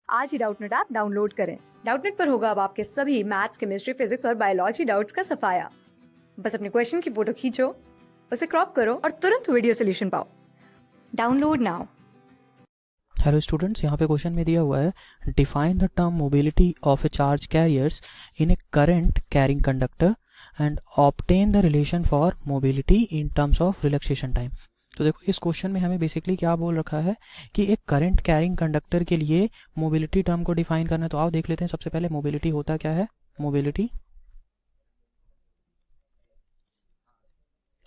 आज ही Doubtnut app download करें। Doubtnut पर होगा अब आपके सभी मैथ्स, केमिस्ट्री, फिजिक्स और बायोलॉजी डाउट्स का सफाया। बस अपने क्वेश्चन की फोटो खींचो, उसे क्रॉप करो और तुरंत वीडियो सोल्यूशन पाओ। Download now. हेलो स्टूडेंट्स, यहाँ पे क्वेश्चन में दिया हुआ है define the term mobility of A charge carriers in A current carrying conductor and obtain the relation for mobility in terms of relaxation time. तो देखो इस क्वेश्चन में हमें बेसिकली क्या बोल रखा है कि एक करंट कैरिंग कंडक्टर के लिए मोबिलिटी टर्म को डिफाइन करना है। तो आओ देख लेते हैं। सबसे पहले मोबिलिटी होता क्या है। मोबिलिटी,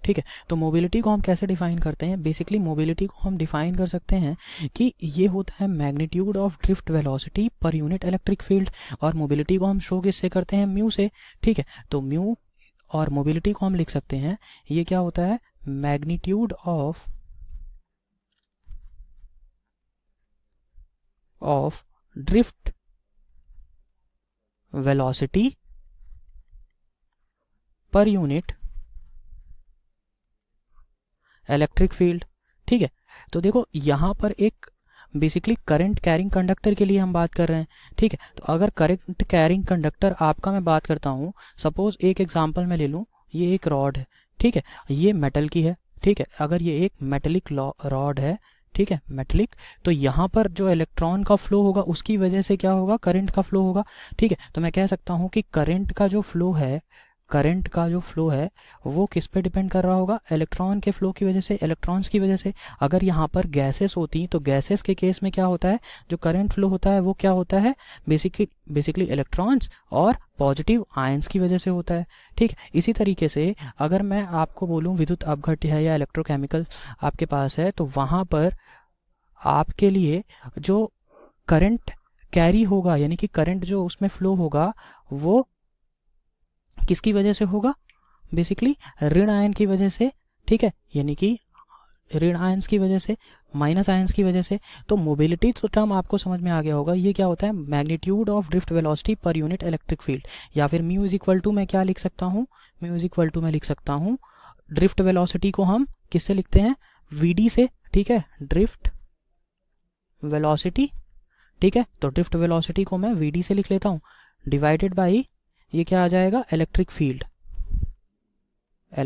ठीक है। तो मोबिलिटी को हम कैसे डिफाइन करते हैं। बेसिकली मोबिलिटी को हम डिफाइन कर सकते हैं कि ये होता है magnitude of drift velocity per unit electric field, और मोबिलिटी को हम शो किससे करते हैं, म्यू से, ठीक है। तो म्यू और मोबिलिटी को हम लिख सकते हैं, ये क्या होता है, magnitude of drift velocity per unit electric field, ठीक है। तो देखो यहाँ पर एक बेसिकली करंट कैरिंग कंडक्टर के लिए हम बात कर रहे हैं, ठीक है। तो अगर करंट कैरिंग कंडक्टर आपका मैं बात करता हूँ, सपोज एक एग्जांपल मैं ले लूँ, ये एक रॉड है, ठीक है, ये मेटल की है, ठीक है। अगर ये एक मेटेलिक रॉड है, ठीक है, मेटेलिक, तो यहाँ पर जो इलेक्ट्रॉन का फ्लो होगा उसकी वजह से क्या होगा, करंट का फ्लो होगा, ठीक है। तो मैं कह सकता हूँ कि करंट का जो फ्लो है वो किस पे डिपेंड कर रहा होगा, इलेक्ट्रॉन के फ्लो की वजह से, इलेक्ट्रॉन्स की वजह से। अगर यहाँ पर गैसेस होती तो गैसेस के केस में क्या होता है, जो करंट फ्लो होता है वो क्या होता है, बेसिकली इलेक्ट्रॉन्स और पॉजिटिव आयंस की वजह से होता है, ठीक है। इसी तरीके से अगर मैं आपको बोलूँ विद्युत अपघट्य है या इलेक्ट्रोकेमिकल आपके पास है, तो वहाँ पर आपके लिए जो करंट कैरी होगा, यानी कि करंट जो उसमें फ्लो होगा वो किसकी वजह से होगा, बेसिकली ऋण आयन की वजह से, ठीक है, यानी कि ऋण आयंस की वजह से, माइनस आयंस की वजह से। तो मोबिलिटी तो टर्म आपको समझ में आ गया होगा, ये क्या होता है, magnitude of drift velocity per unit electric field, या फिर म्यू इज इक्वल टू मैं क्या लिख सकता हूँ, म्यू इज इक्वल टू मैं लिख सकता हूँ ड्रिफ्ट वेलोसिटी को हम किससे लिखते हैं, वीडी से, ठीक है, ड्रिफ्ट वेलोसिटी, ठीक है। तो ड्रिफ्ट वेलोसिटी को मैं वीडी से लिख लेता हूँ, डिवाइडेड बाई ये क्या आ जाएगा, इलेक्ट्रिक फील्ड, तो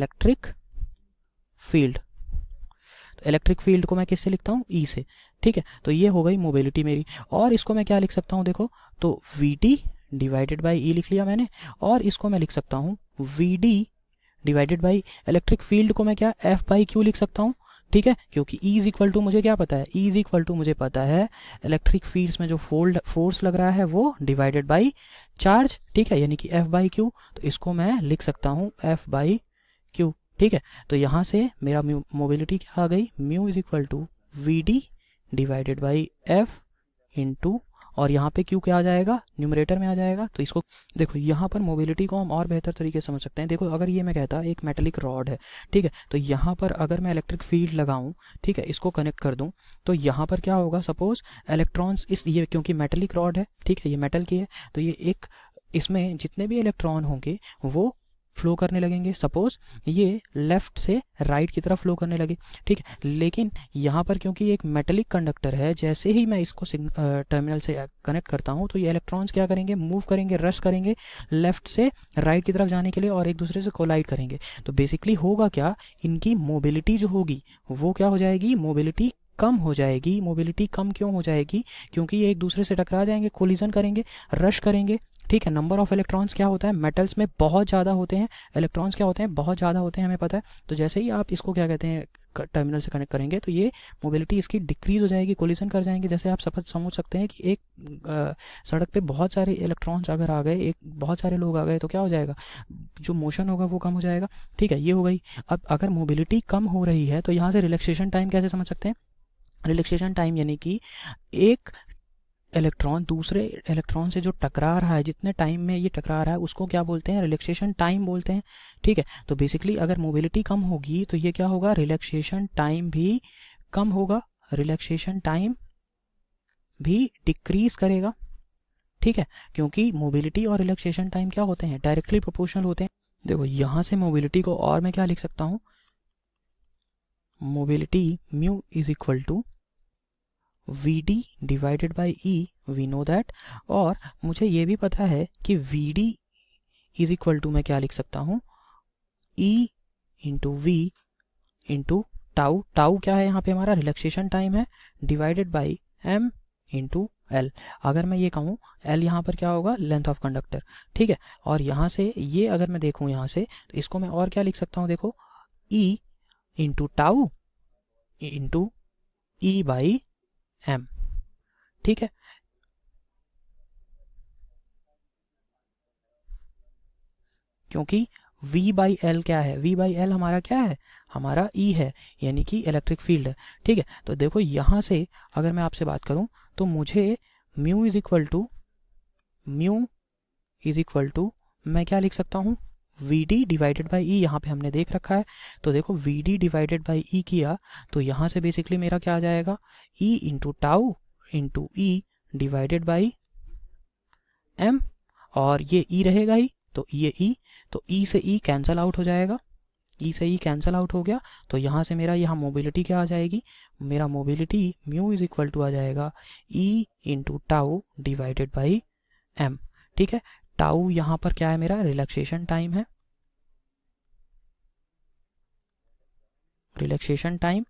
इलेक्ट्रिक फील्ड को मैं किससे लिखता हूँ, ई से, ठीक है। तो ये हो गई मोबिलिटी मेरी, और इसको मैं क्या लिख सकता हूँ, देखो तो वी डिवाइडेड बाई ई लिख लिया मैंने, और इसको मैं लिख सकता हूँ V divided by electric field को मैं क्या एफ बाई क्यू लिख सकता हूँ, ठीक है। क्योंकि E इज इक्वल टू मुझे क्या पता है, E इज इक्वल टू मुझे पता है इलेक्ट्रिक फील्ड्स में जो फोर्स लग रहा है वो डिवाइडेड बाई चार्ज, ठीक है, यानी कि F बाई क्यू। तो इसको मैं लिख सकता हूँ F बाई क्यू, ठीक है। तो यहाँ से मेरा मोबिलिटी क्या आ गई, mu is equal to V D divided by F into, और यहाँ पे क्यू क्या आ जाएगा, न्यूमरेटर में आ जाएगा। तो इसको देखो, यहाँ पर मोबिलिटी को हम और बेहतर तरीके से समझ सकते हैं। देखो अगर ये मैं कहता एक मेटेलिक रॉड है, ठीक है, तो यहाँ पर अगर मैं इलेक्ट्रिक फील्ड लगाऊं, ठीक है, इसको कनेक्ट कर दूं, तो यहाँ पर क्या होगा, सपोज इलेक्ट्रॉन्स ये क्योंकि मेटेलिक रॉड है, ठीक है, ये मेटल की है, तो ये एक इसमें जितने भी इलेक्ट्रॉन होंगे वो फ्लो करने लगेंगे। सपोज ये लेफ्ट से राइट की तरफ फ्लो करने लगे, ठीक है। लेकिन यहाँ पर क्योंकि एक मेटेलिक कंडक्टर है, जैसे ही मैं इसको टर्मिनल से कनेक्ट करता हूँ तो ये इलेक्ट्रॉन्स क्या करेंगे, मूव करेंगे, रश करेंगे लेफ्ट से राइट की तरफ जाने के लिए, और एक दूसरे से कोलाइड करेंगे। तो बेसिकली होगा क्या, इनकी मोबिलिटी जो होगी वो क्या हो जाएगी, मोबिलिटी कम हो जाएगी। मोबिलिटी कम क्यों हो जाएगी, क्योंकि ये एक दूसरे से टकरा जाएंगे, कोलिजन करेंगे, रश करेंगे, ठीक है। नंबर ऑफ इलेक्ट्रॉन्स क्या होता है, मेटल्स में बहुत ज़्यादा होते हैं, इलेक्ट्रॉन्स क्या होते हैं, बहुत ज़्यादा होते हैं, हमें पता है। तो जैसे ही आप इसको क्या कहते हैं टर्मिनल से कनेक्ट करेंगे तो ये मोबिलिटी इसकी डिक्रीज हो जाएगी, कोलिजन कर जाएंगे। जैसे आप समझ सकते हैं कि एक सड़क पे बहुत सारे इलेक्ट्रॉन्स अगर आ गए, बहुत सारे लोग आ गए, तो क्या हो जाएगा, जो मोशन होगा वो कम हो जाएगा, ठीक है। ये हो गई। अब अगर मोबिलिटी कम हो रही है तो यहाँ से रिलैक्सेशन टाइम कैसे समझ सकते हैं, रिलैक्सेशन टाइम यानी कि एक इलेक्ट्रॉन दूसरे इलेक्ट्रॉन से जो टकरा रहा है, जितने टाइम में ये टकरा रहा है उसको क्या बोलते हैं, रिलैक्सेशन टाइम बोलते हैं, ठीक है। तो बेसिकली अगर मोबिलिटी कम होगी तो ये क्या होगा, रिलैक्सेशन टाइम भी कम होगा, रिलैक्सेशन टाइम भी डिक्रीज करेगा, ठीक है। क्योंकि मोबिलिटी और रिलैक्सेशन टाइम क्या होते हैं, डायरेक्टली प्रोपोर्शनल होते हैं। देखो यहाँ से मोबिलिटी को और मैं क्या लिख सकता हूँ, mobility mu is equal to V D divided by E we know that. और मुझे ये भी पता है कि V D is equal to मैं क्या लिख सकता हूँ, E into V into tau. Tau क्या है यहाँ पे हमारा रिलैक्सेशन टाइम है, divided by M into L. अगर मैं ये कहूँ एल यहाँ पर क्या होगा, लेंथ ऑफ कंडक्टर, ठीक है। और यहाँ से ये अगर मैं देखूँ यहाँ से, तो इसको मैं और क्या लिख सकता हूँ, देखो E into tau into E by M, ठीक है। क्योंकि V बाई एल क्या है, V बाई एल हमारा क्या है, हमारा E है, यानी कि इलेक्ट्रिक फील्ड है, ठीक है। तो देखो यहाँ से अगर मैं आपसे बात करूँ तो मुझे म्यू इज इक्वल टू मैं क्या लिख सकता हूँ, वी डी डिवाइडेड बाई ई। यहाँ पे हमने देख रखा है, तो देखो वी डी डिवाइडेड बाई ई किया तो यहाँ से बेसिकली मेरा क्या आ जाएगा, E into tau into E divided by M, और ये E रहेगा ही, तो ये E, तो E से E कैंसल आउट हो जाएगा, E से E कैंसल आउट हो गया। तो यहाँ से मेरा यहाँ मोबिलिटी क्या आ जाएगी, मेरा mobility mu is equal to आ जाएगा E into tau divided by M, ठीक है। टाउ यहाँ पर क्या है, मेरा रिलैक्सेशन टाइम है, रिलैक्सेशन टाइम,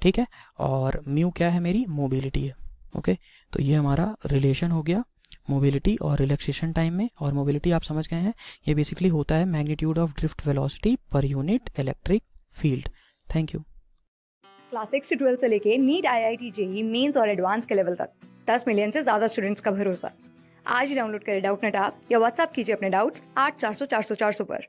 ठीक है। और म्यू क्या है, मेरी मोबिलिटी है, ओके। तो ये हमारा रिलेशन हो गया मोबिलिटी और रिलैक्सेशन टाइम में। और मोबिलिटी आप समझ गए हैं, ये बेसिकली होता है magnitude of drift velocity per unit electric field. Thank you. Class 6 से 12 से लेके नीट, IIT, JEE मेंस और एडवांस के लेवल तक 10 मिलियन से ज्यादा स्टूडेंट्स का भरोसा। आज ही डाउनलोड करें डाउटनेट ऐप या व्हाट्सएप कीजिए अपने डाउट्स 8400 400 400 पर।